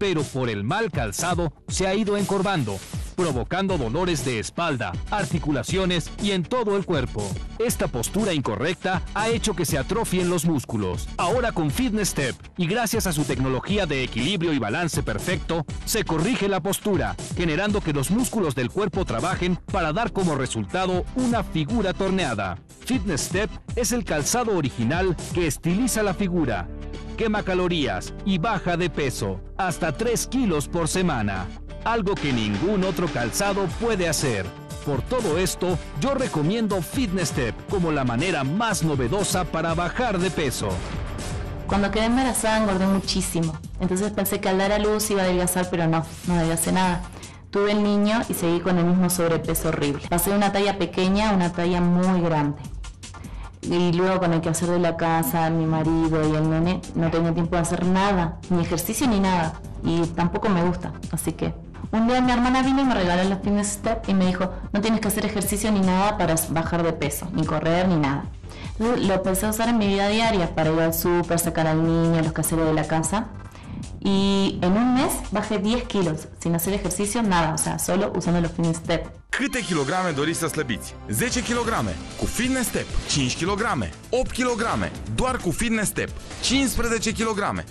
pero por el mal calzado se ha ido encorvando, provocando dolores de espalda, articulaciones y en todo el cuerpo. Esta postura incorrecta ha hecho que se atrofien los músculos. Ahora con Fitness Step y gracias a su tecnología de equilibrio y balance perfecto, se corrige la postura, generando que los músculos del cuerpo trabajen para dar como resultado una figura torneada. Fitness Step es el calzado original que estiliza la figura, quema calorías y baja de peso, hasta 3 kilos por semana. Algo que ningún otro calzado puede hacer. Por todo esto, yo recomiendo Fitness Step como la manera más novedosa para bajar de peso. Cuando quedé embarazada engordé muchísimo, entonces pensé que al dar a luz iba a adelgazar, pero no adelgacé nada. Tuve el niño y seguí con el mismo sobrepeso horrible. Pasé de una talla pequeña a una talla muy grande. Y luego con el quehacer de la casa, mi marido y el nene, no tenía tiempo de hacer nada, ni ejercicio ni nada. Y tampoco me gusta, así que... Un día mi hermana vino y me regaló los Fitness Step y me dijo, no tienes que hacer ejercicio ni nada para bajar de peso, ni correr ni nada. Entonces lo empecé a usar en mi vida diaria para ir al súper, sacar al niño, los quehaceres de la casa. Y en un mes bajé 10 kilos, sin hacer ejercicio, nada, o sea, solo usando los Fitness Step. Câte kilograme doriți să slăbiți? 10 kg cu Fitness Step, 5 kg, 8 kg, doar cu Fitness Step, 15 kg.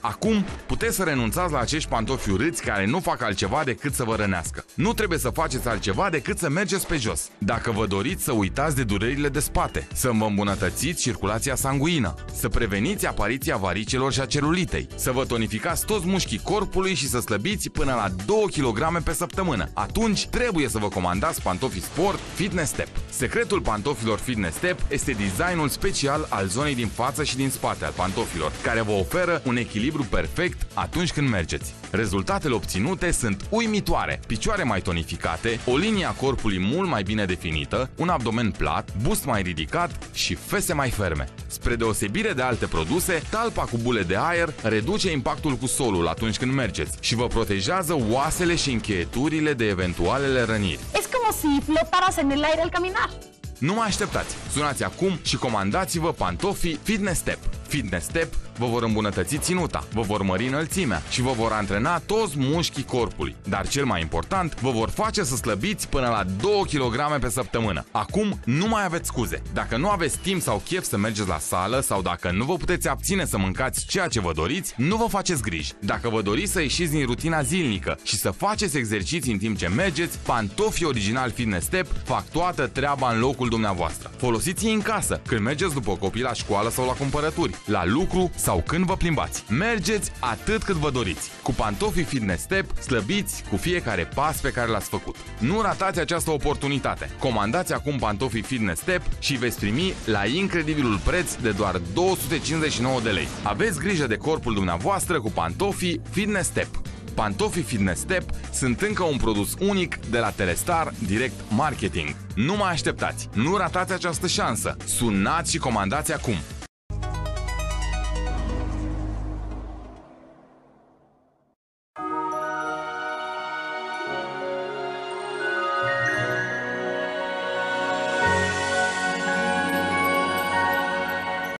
Acum puteți să renunțați la acești pantofi urâți care nu fac altceva decât să vă rănească. Nu trebuie să faceți altceva decât să mergeți pe jos. Dacă vă doriți să uitați de durerile de spate, să vă îmbunătățiți circulația sanguină, să preveniți apariția varicelor și a celulitei, să vă tonificați toți mușchii corpului și să slăbiți până la 2 kg pe săptămână, atunci trebuie să vă comandați pantofii sport Fitness Step. Secretul pantofilor Fitness Step este designul special al zonei din față și din spate al pantofilor, care vă oferă un echilibru perfect atunci când mergeți. Rezultatele obținute sunt uimitoare. Picioare mai tonificate, o linie a corpului mult mai bine definită, un abdomen plat, bust mai ridicat și fese mai ferme. Spre deosebire de alte produse, talpa cu bule de aer reduce impactul cu solul atunci când mergeți și vă protejează oasele și încheieturile de eventualele răniri. Es como si flotaras en el aire al caminar. Nu mai așteptați! Sunați acum și comandați-vă pantofii Fitness Step. Fitness Step vă vor îmbunătăți ținuta, vă vor mări înălțimea și vă vor antrena toți mușchii corpului. Dar cel mai important, vă vor face să slăbiți până la 2 kg pe săptămână. Acum nu mai aveți scuze. Dacă nu aveți timp sau chef să mergeți la sală sau dacă nu vă puteți abține să mâncați ceea ce vă doriți, nu vă faceți griji. Dacă vă doriți să ieșiți din rutina zilnică și să faceți exerciții în timp ce mergeți, pantofii original Fitness Step fac toată treaba în locul dumneavoastră. Folosiți-i în casă, când mergeți după copii la școală sau la cumpărături, la lucru sau când vă plimbați. Mergeți atât cât vă doriți. Cu pantofii Fitness Step slăbiți cu fiecare pas pe care l-ați făcut. Nu ratați această oportunitate. Comandați acum pantofii Fitness Step și veți primi la incredibilul preț de doar 259 de lei. Aveți grijă de corpul dumneavoastră cu pantofii Fitness Step. Pantofii Fitness Step sunt încă un produs unic de la Telestar Direct Marketing. Nu mai așteptați! Nu ratați această șansă! Sunați și comandați acum!